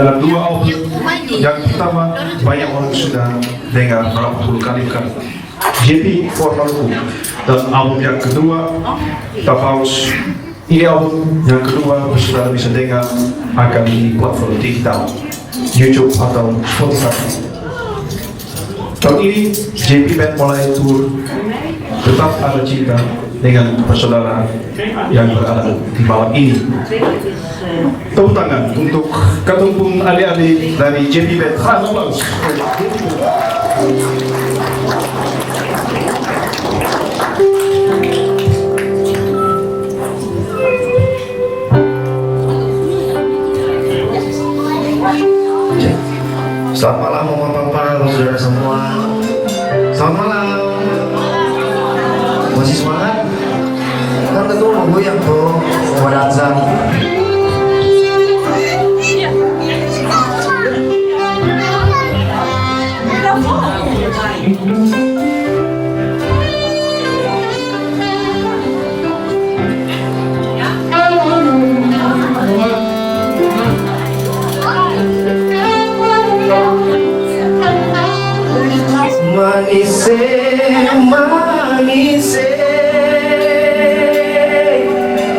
Dalam dua album yang pertama banyak orang sudah dengar berapa puluh kali kan JP for Maluku, dan album yang kedua Tapaus. Ini album yang kedua sudah bisa dengar akan di platform digital YouTube atau Spotify. Tahun ini JP Band mulai tour Tetap Ada Cinta dengan persaudaraan yang berada di malam ini. Tepuk tangan untuk ketumpung adik-adik dari JP Band. Selamat malam mama-papa, saudara semua. Selamat malam. Masih semangat? Kan tentu mau goyang tuh, mau ada azan. Manise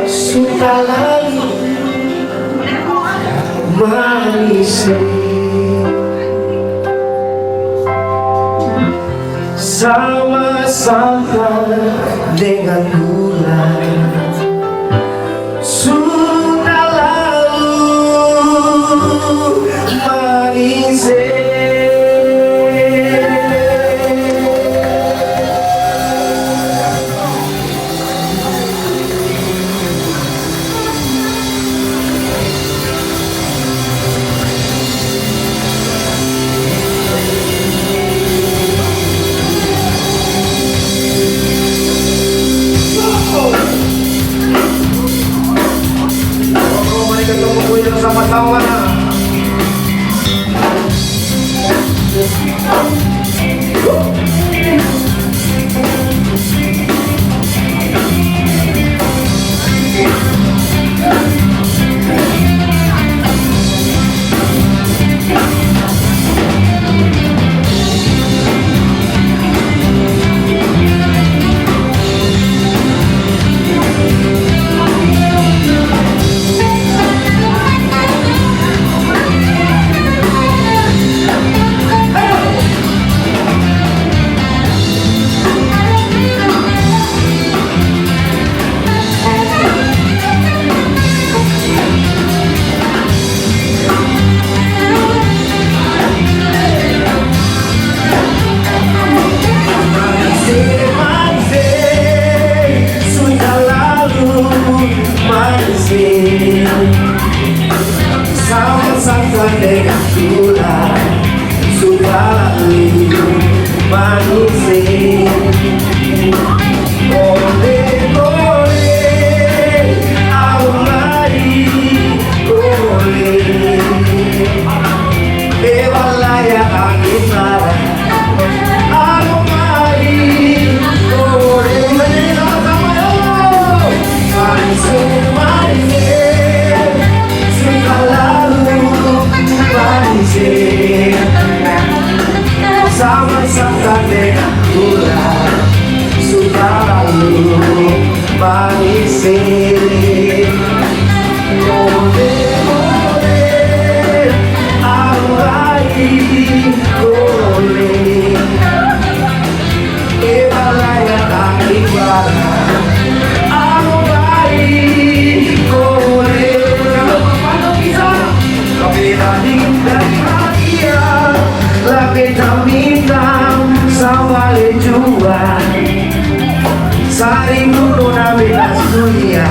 sudah lalu, manise sama-sama dengan gula sudah lalu, manise. Sama kawan. Sama-sama dengan gula sudah lalu, manusia. Boleh, aku mari, boleh. Bebalaya angin marah, aku mari, boleh. Menyanyi sama-sama yo, manusia, manusia. Sama-sama dengan gula sudah lalu, manisir. Boleh, aku lagi boleh. Ibaratnya angin barat, aku lagi boleh. Tapi tadi dari bahagia, lagi tak minta sama lejuan. Sari dulu nabi dunia,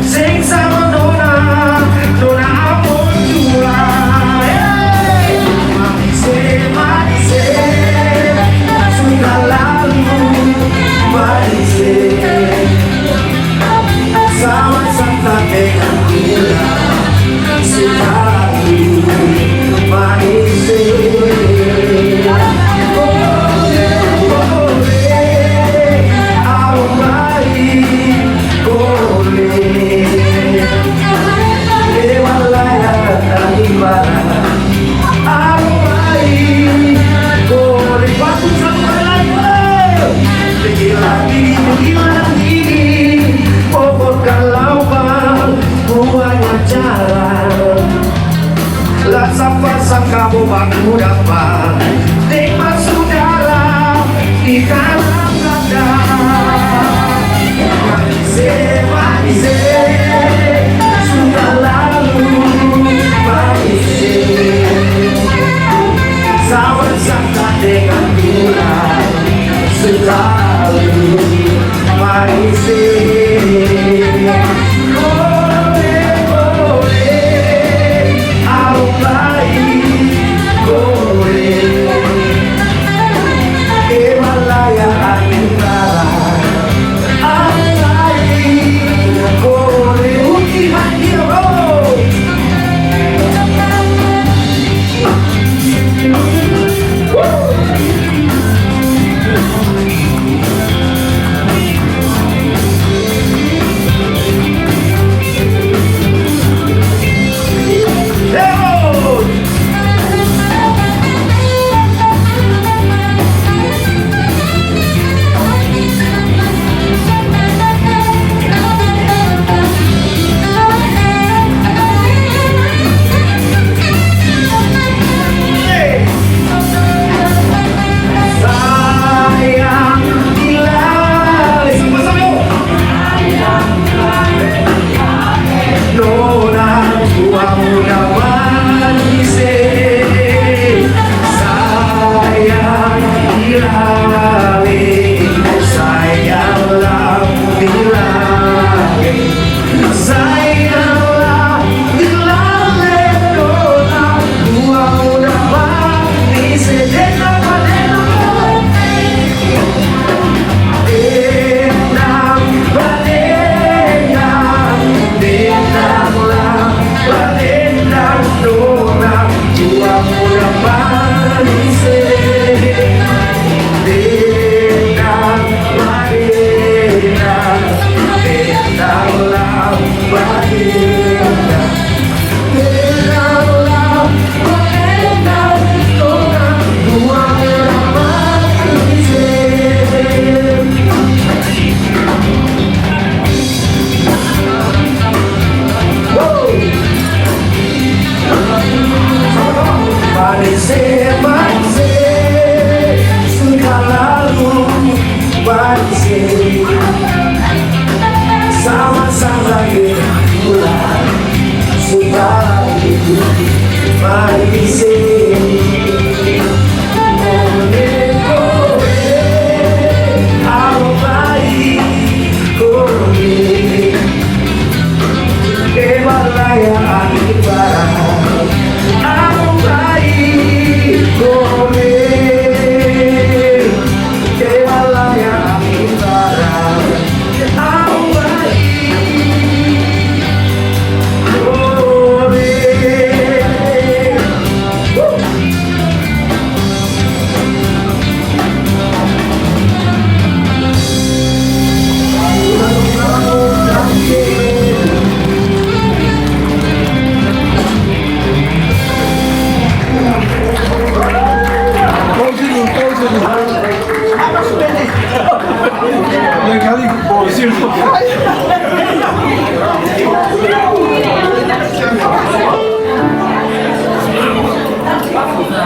sing sama nona amon jua. Manise, manise, sudah lalu, manise. Sama-sama dengan gula sudah lalu, manise. Boleh, aku mari, boleh. rasa pasang kamu baku dapat nikmat saudara di dalam dada. Manisé, sudah lalu manisé, sama-sama dengan Tuhan selalu manisé.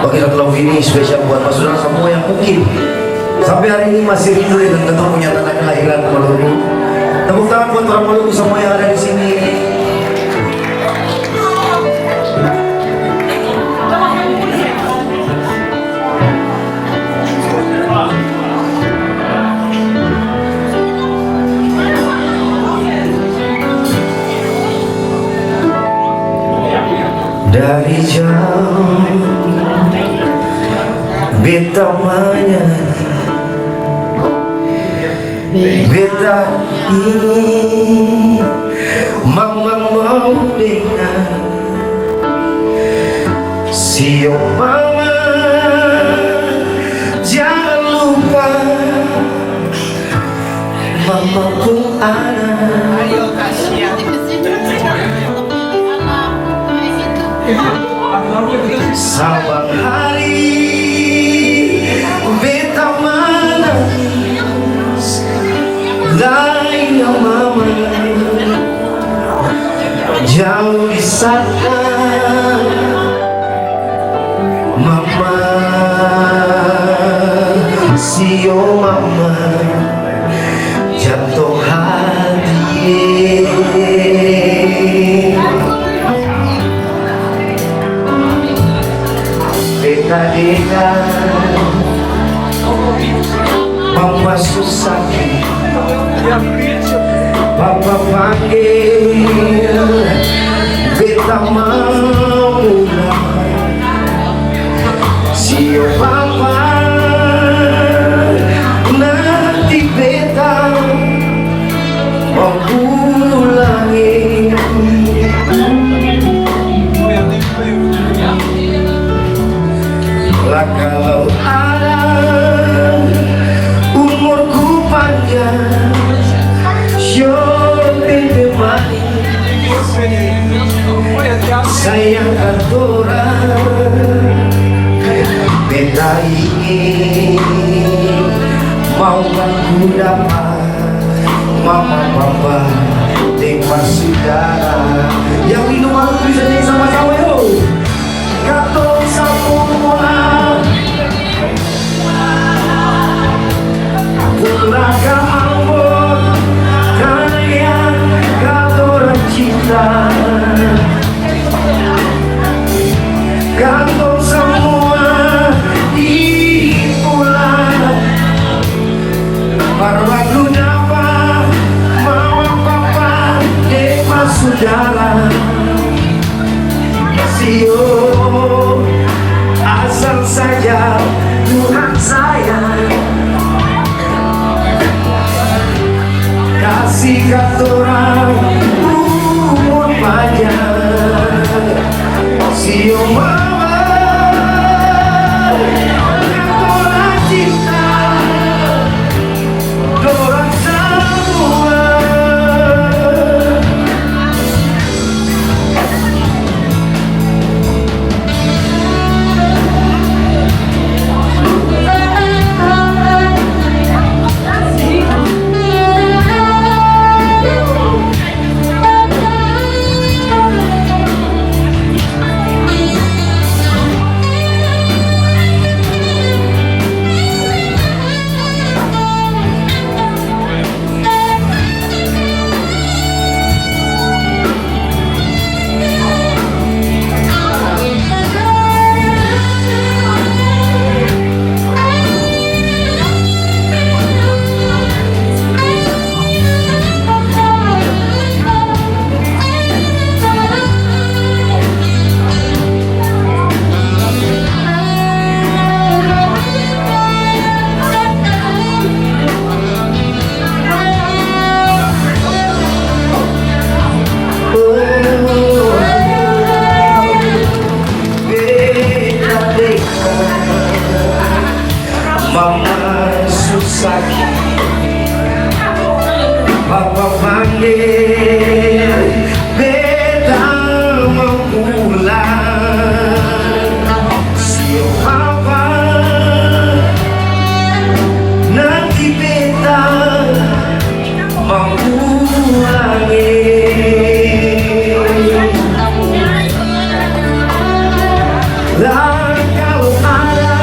Bagi lagu ini spesial buat mas saudara semua yang mungkin sampai hari ini masih rindu dengan ketemunya tanah kelahiran Maluku. Tepuk tangan buat orang Maluku semua yang ada di sini. Dari jauh beta menyanyi, beta ini mama mau dengar. Siap mama, jangan lupa mama pun ada. Sabar hari beta menangis, lain mama jauh di sana sio mama jatuh hati. Deka-deka mama susah, papa panggil beta mau sio papa nanti beta mau pulangi. Lah kalau ada umurku panjang, shopping manis, sayang aturan, beta ingin mau aku dapat mama papa dengan saudara yang minum aku bisa nyanyi sama-sama yo. Katong semua pulaka ambon kalian katong cinta. Katong semua di bulan baru dapat mama papa dewa saudara. Sio asal saja Tuhan sayang kasih katorang umur panjang. Sio mama katorang cinta dorang semua. Mama susah, papa panggil beta mau pulang. Sio papa nanti beta mau pulangi. Lah kalau ada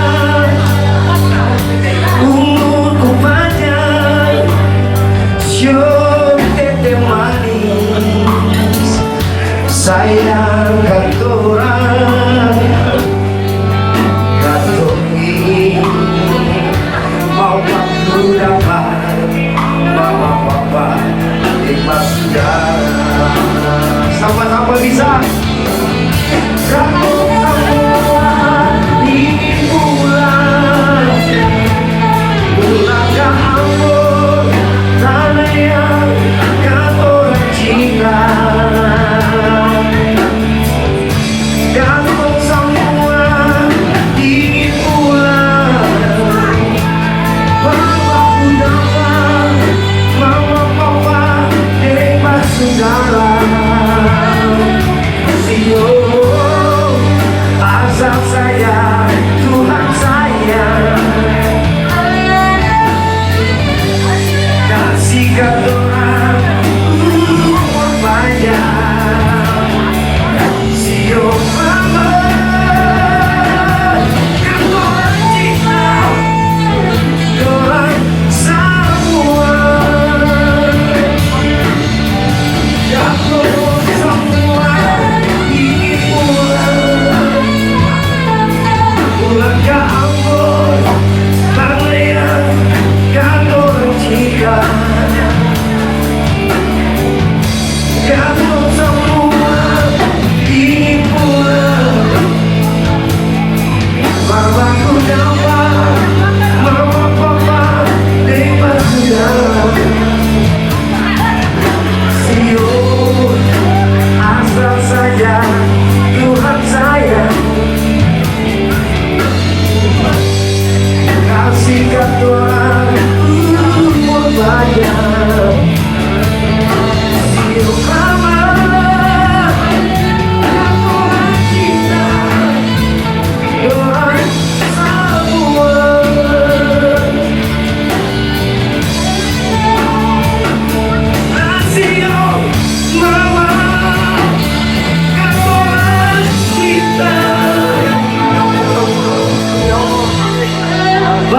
umurku panjang, show tete manis, sayang katorang, katong ini mau aku dapat mama papa lima saudara sama-sama bisa. Katong semua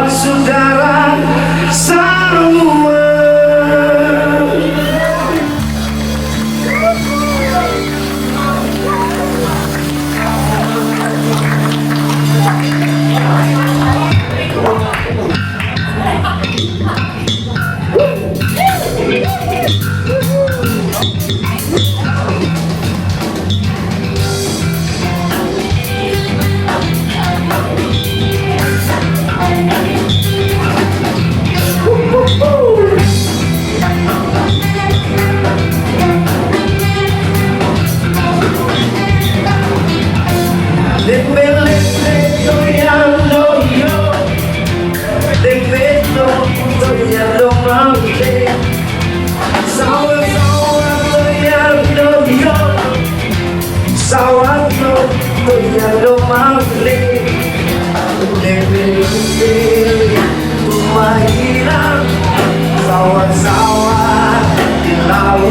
saudara semua. Sawah-sawah di laut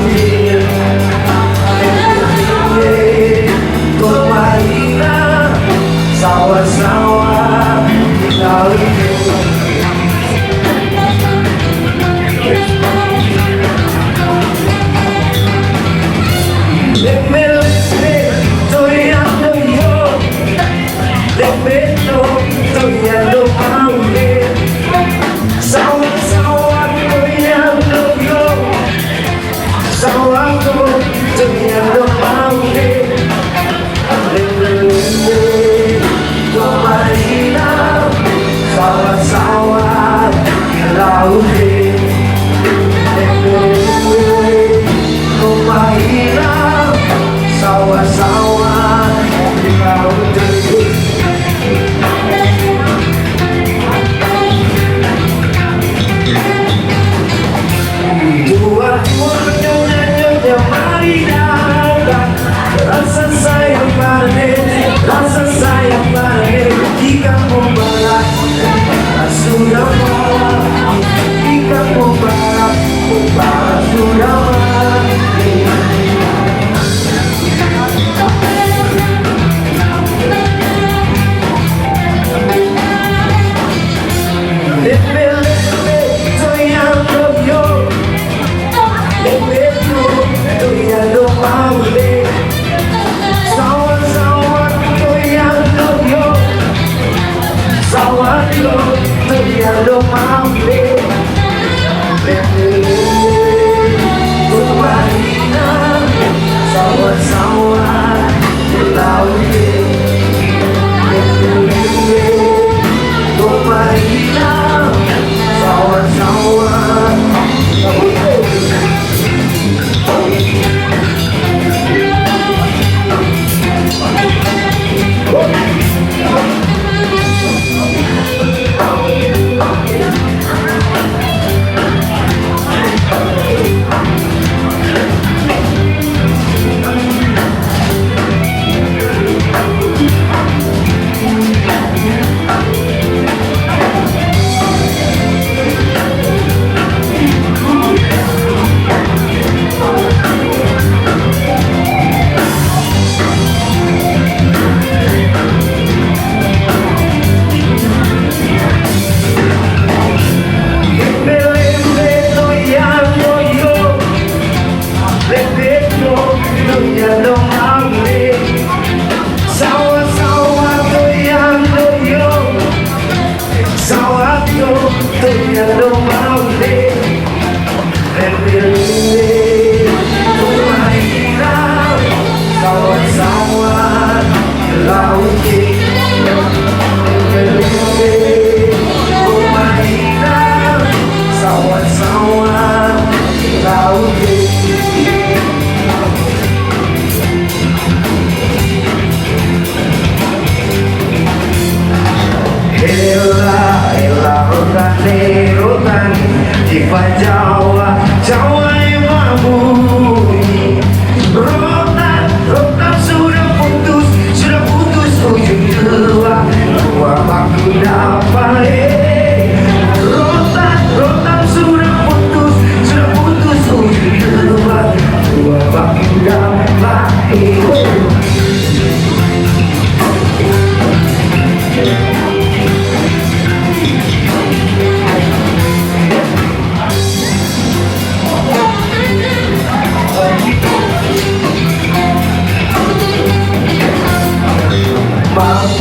sawah-sawah di laut.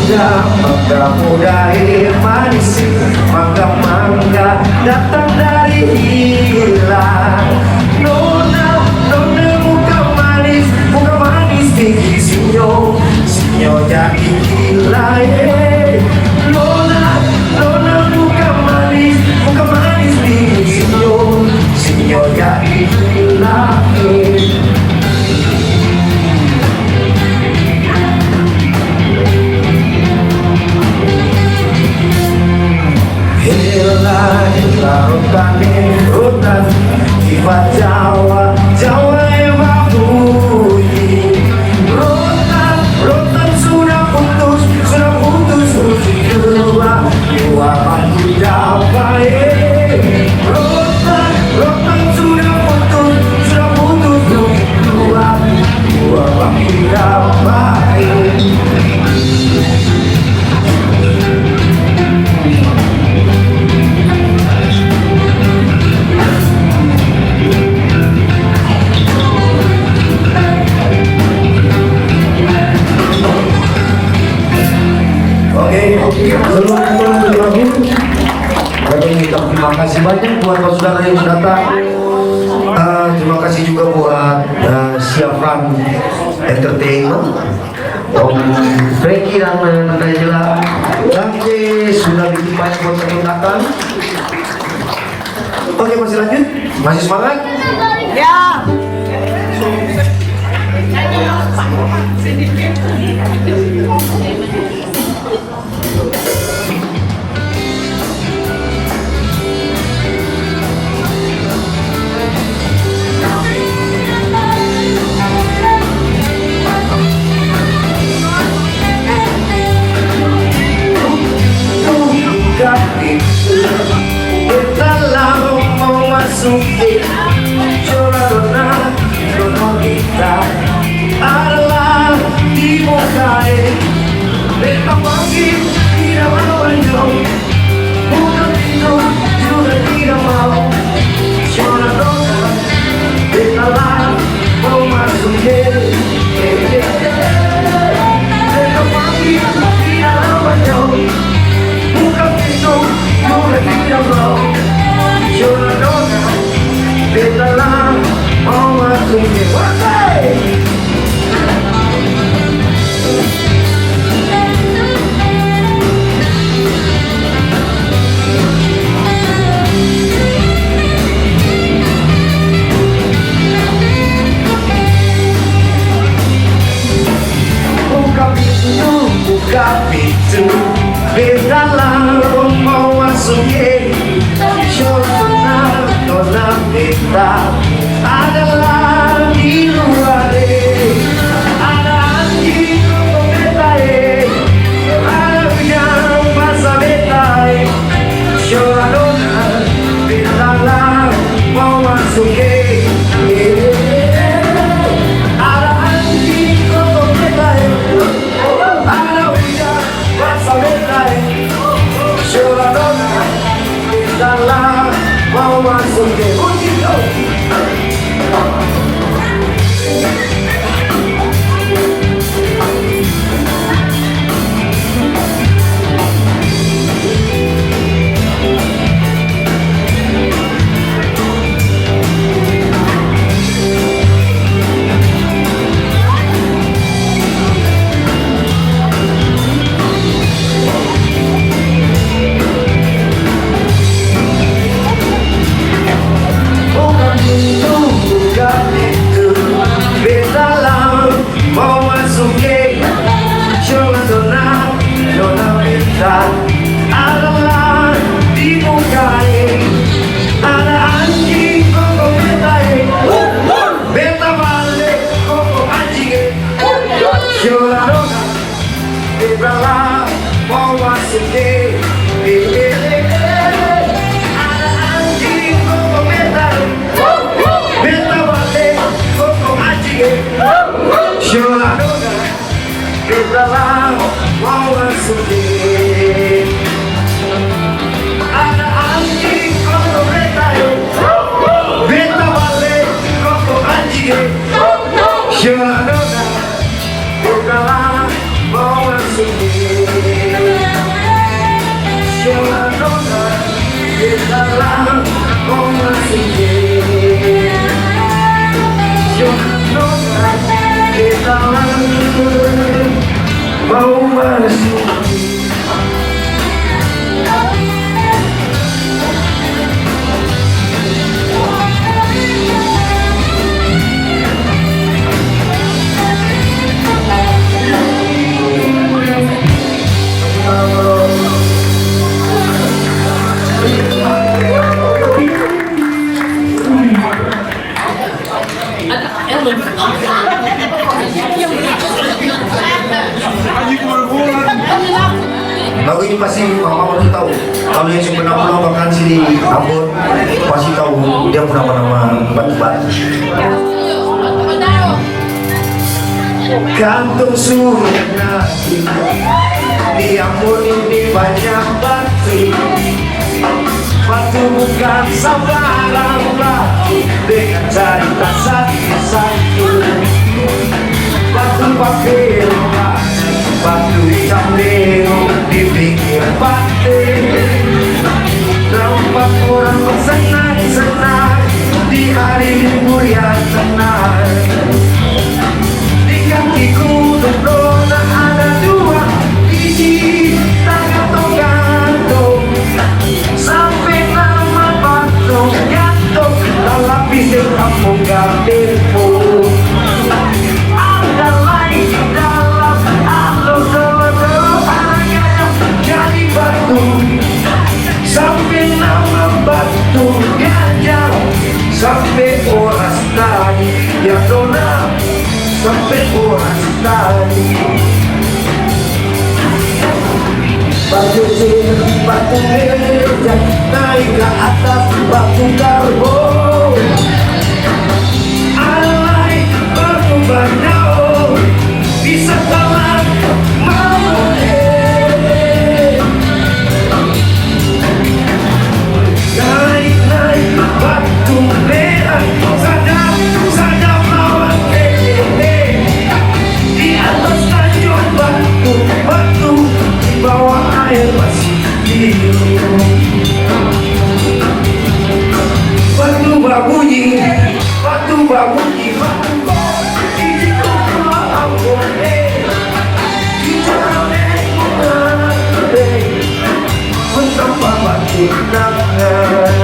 manja, mangga air manis, mangga datang dari hilang. Nona, nona muka manis tinggi sinyo, sinyo jadi gila. Nona, nona muka manis tinggi sinyo, sinyo jadi gila. Rotan Iba Jawa, Jawa emang bunyi. Rotan sudah putus dua aku dapat. Rotan sudah putus dua aku dapat. Sebelum pulang ke lagu, kami minta terima kasih banyak buat saudara yang sudah datang. Terima kasih juga buat Siapkan Entertainment, Om Frankie dan Najela. Oke, sudah bikin banyak buat yang datang. Oke, masih lanjut? Masih semangat? Ya. Kita adalah di mukai. Beta panggil tidak mau jauh, bukan itu juga tidak mau. Suara doa, beta lah mau masuk ke. Beta panggil tidak mau jauh, bukan itu juga tidak mau. Suara doa, beta lah mau masuk ke. Buka pintu, bedalah mau masuk ke. Nona beta adalah di luar. Ada anjing beta, ada yang masa beta. Nona bedalah mau masuk ke. Mau masuk ke Ujito. Adalah di mukai. Ada anjing koko beta, beta balik koko anjing. Nona beta lah mau masuk ke. Ada anjing koko beta, beta balik koko anjing. Nona beta lah mau masuk ke. Ada anjing koko beta, beta balik koko anjing. Nona beta lah mau masuk ke. Mau masuk lagu ini pasti mama pasti tahu. Kalau yang pernah pulang vakansi di Ambon pasti tahu dia pernah nama batu-batu. Kantung surga di Ambon ini banyak batu. Batu bukan sembarang batu dengan cerita satu-satu. Batu papel, batu cambero di pinggir pantai. Nampak orang bersenang-senang di hari libur yang tenang. Di kaki gunung Dona ada dua biji gantung-gantung. Sampai nama batu gantung dalam bisik kampung Gambirku. Ada lain dalam jadi batu. Sampai nama batu gajah. Sampai orang tadi ya Dona. Sampai orang tadi batu batu meja naik ke atas batu karbo. Alai batu bandau bisa kalah mau naik batu merah sadap lawan di atas tanjung batu di bawah air masih biru. Batu babunyi batu di kepala Ambon di jalan menambah batu nangan.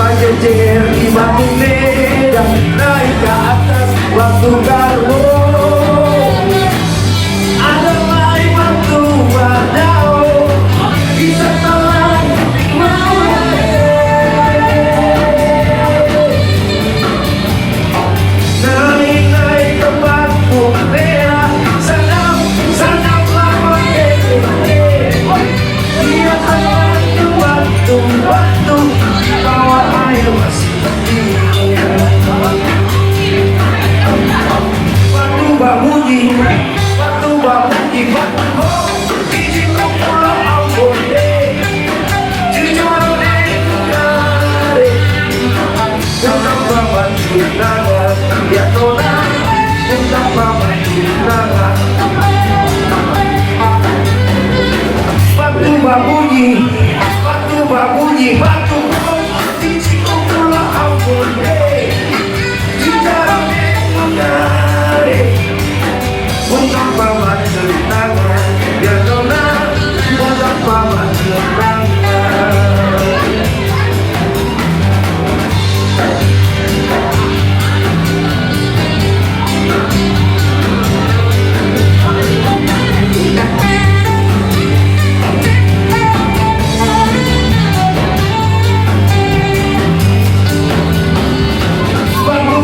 Pajejer di batu medan naik ke atas batu karbo. Ada lagi batu badau bisa telan naik ke batu merah sadap lawan dia telan batu bawah air masih batu babunyi biji kepala Ambon di jalan menambah batu nangan ya Dona menambah batu nangan. Batu babunyi biji kepala Ambon di jalan menambah batu nangan ya Dona menambah batu nangan.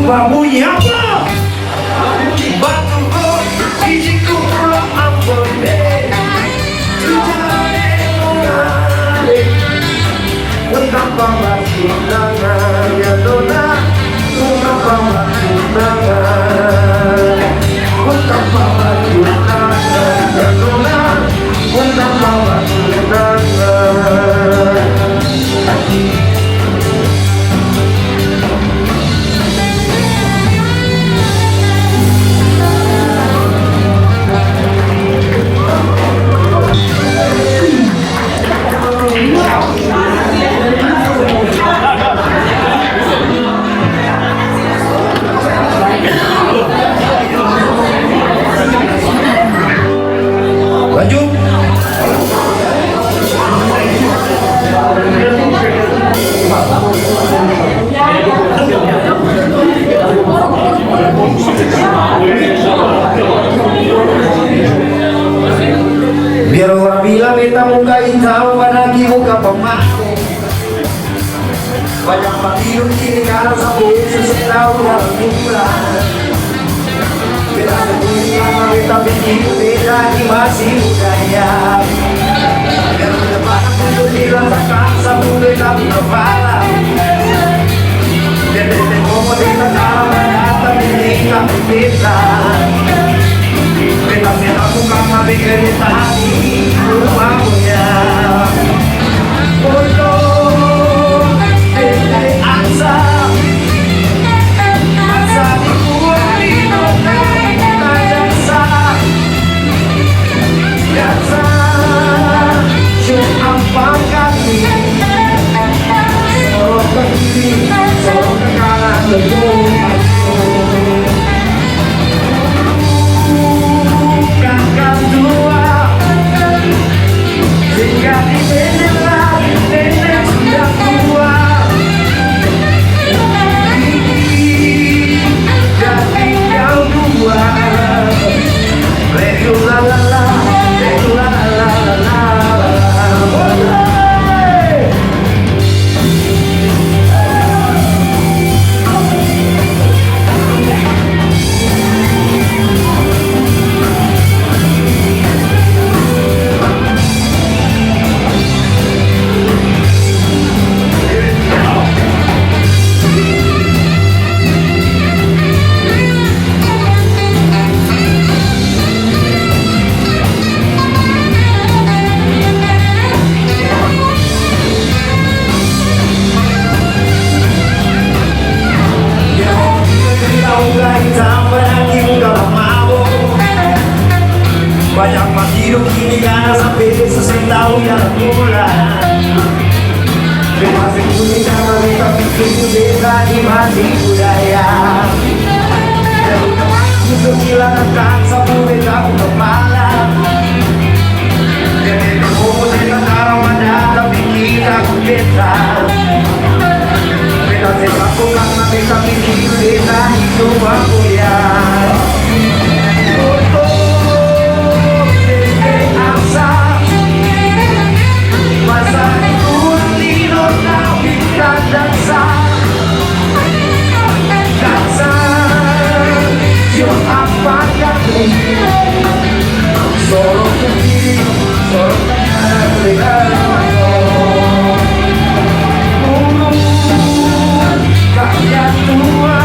Bunyi apa? Batu kok gigiku pulang ampun deh. Betapa masih tangan ya dona, betapa masih tangan, betapa masih tangan ya dona, betapa masih tangan. Lanjut. Biar orang bilang kita muka hitam pada muka pemaku. Banyak patiun kini kalau sampai Yesus tahu dalam bulan. Beda berbunyi lama beta bikin beda di masih budaya. Biar depan aku dirasakan sabu beta kepala. Biar beta ngomong beta kalau menata beta beta. Beta beta bukan mabik beta hati rumahnya. Untuk beta asa di kuat di kota. Banyak mas hidup kini karena sampai Yesus yang tahu yang mulai. Beta sembunyi karena beta pikir beta di masih budaya. Dan untuk hilangkan sabu beta kepala. Dan beta ngomong beta taruh ada tapi kita beta. Beta sepaku karena beta pikir beta hidup aku ya. Masa itu Nino tapi tak dansa Cium apa kaki Sorok ke kiri Sorok ke kanan Ulu Kakak tua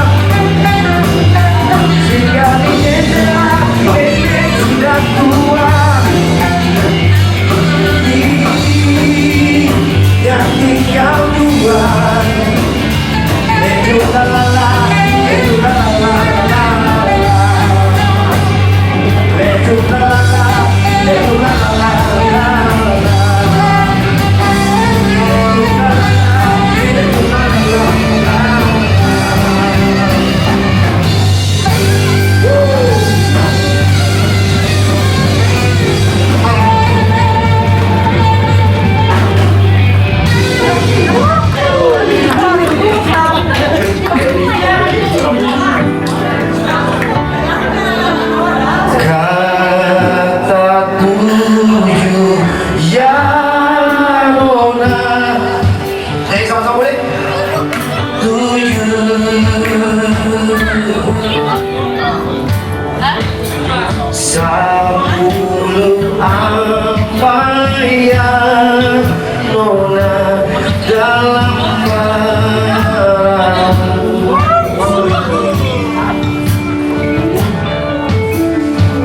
Sepuluh apa yang nona dalam paramu,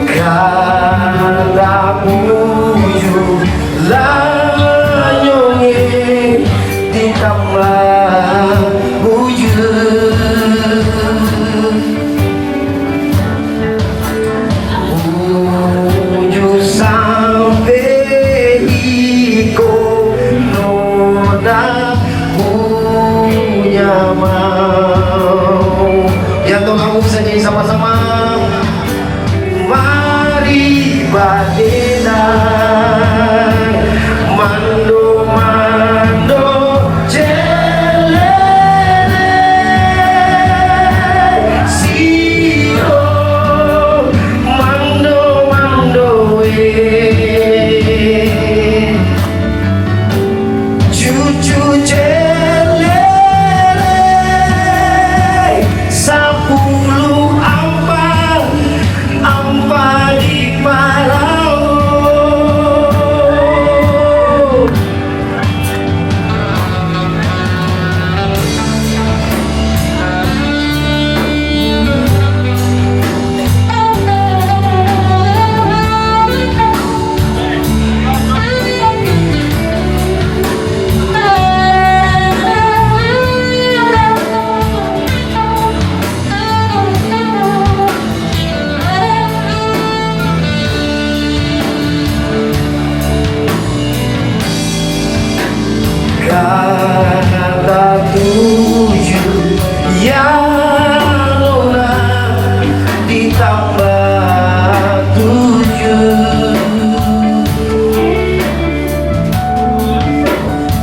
kata puju lanyonge ditambah wujud wujud sampai iko nona punya mau. Ya toh kamu bisa nyanyi sama-sama. Mari badena mando mando celele sio mando mando cucu celele sepuluh ampa di parau. Kata tujuh yang nona ditambah tujuh,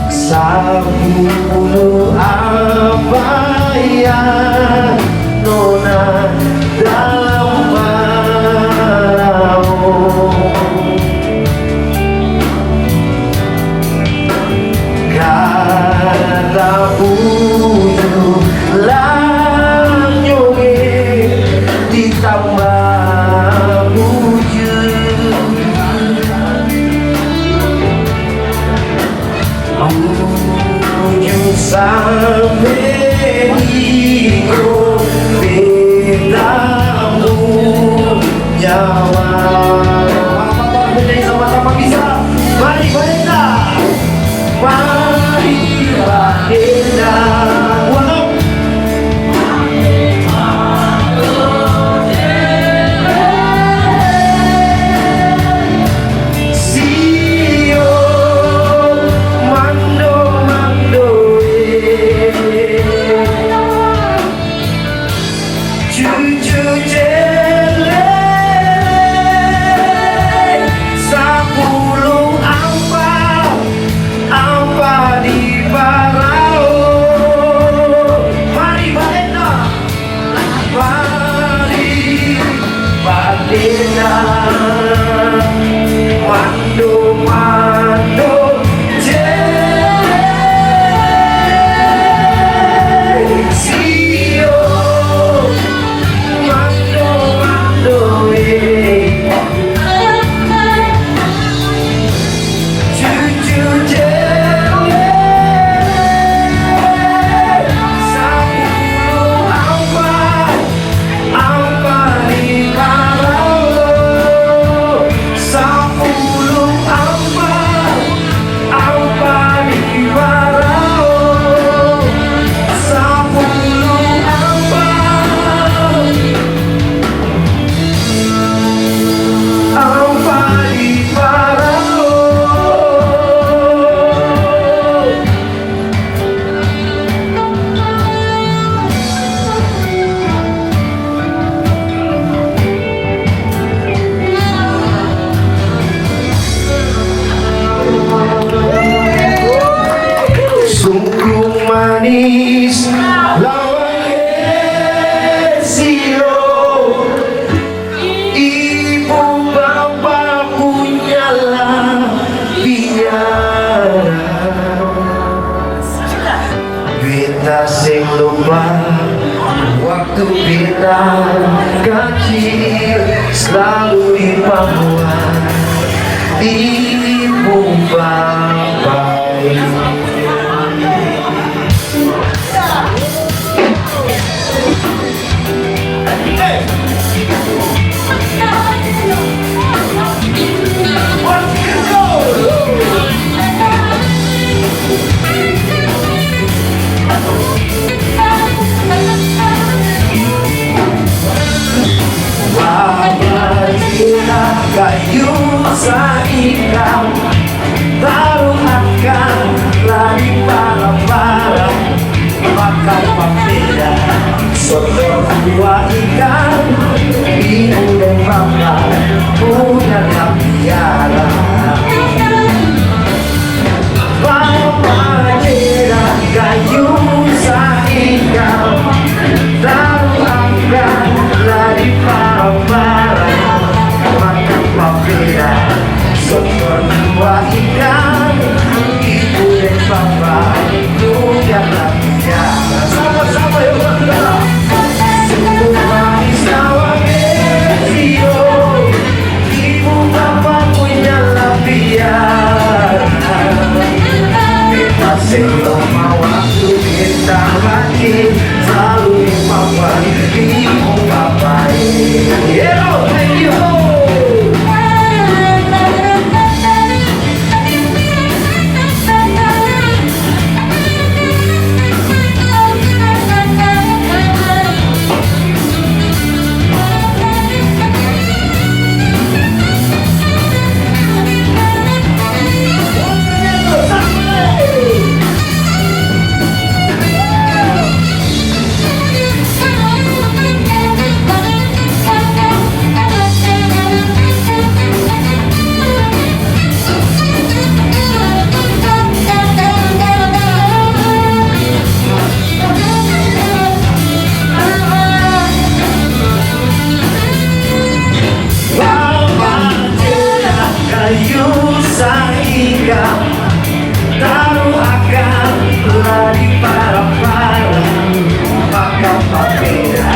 sepuluh apa yang nona dalam paramu, kata puju lanyonge ditambah wujud wujud sampai iko betamu nyawa. Apa-apa beda sama-sama bisa. Mari beda. Mari badena walau sio mando mando cucu celele waktu kita kecil selalu dipamuan ibu bapak. Kayu saikam taruh akan lari para maka papeda sodor dua ikan ibu dan bapak punya piara bapak jera kayu saikam taruh akan lari para papeda sodor dua ikan ibu dan bapak punya piara. Sama-sama ya bangga sungguh manis tawa Mesio ibu bapak punya piara. Kita selama waktu kita lagi selalu bapak ibu bapak. Yeah, thank you. Taruh akan lari para maka papeda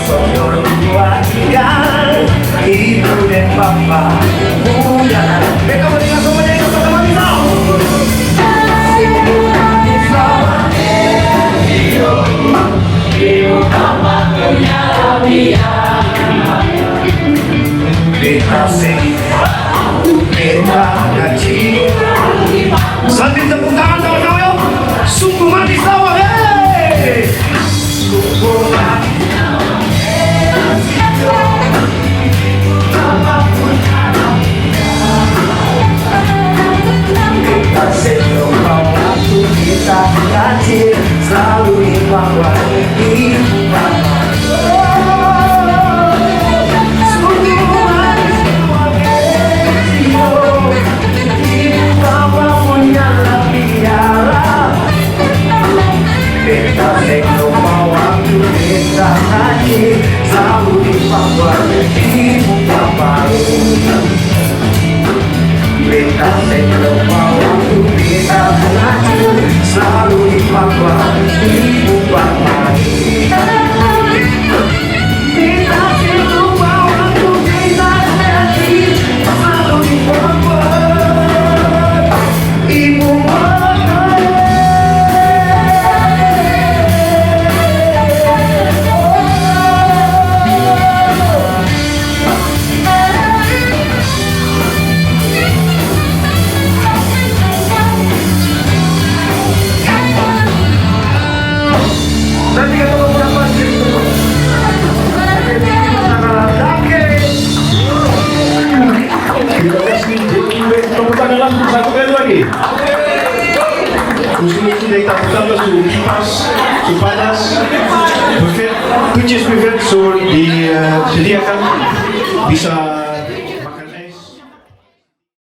sodor dua ikan ibu dan bapak punya. Mereka mendengar semuanya itu sama pisau. Ibu bapak punya piara. Kita sing kita kecil sambil tepuk tangan sama-sama yuk. Sungguh manis tawa, hei. Sungguh manis tawa, kita selama waktu kita kecil selalu dibawa ibu bapak. Selalu dibawa ibu bapak. Beta selama waktu kita mengacu selalu dibawa ibu bapak. Beta selama waktu kita mengacu selalu dibawa ibu bapak. Satu kali lagi. Usul-usul dari takutan ke su kipas, su panas, buffet, kunci buffet, so disediakan bisa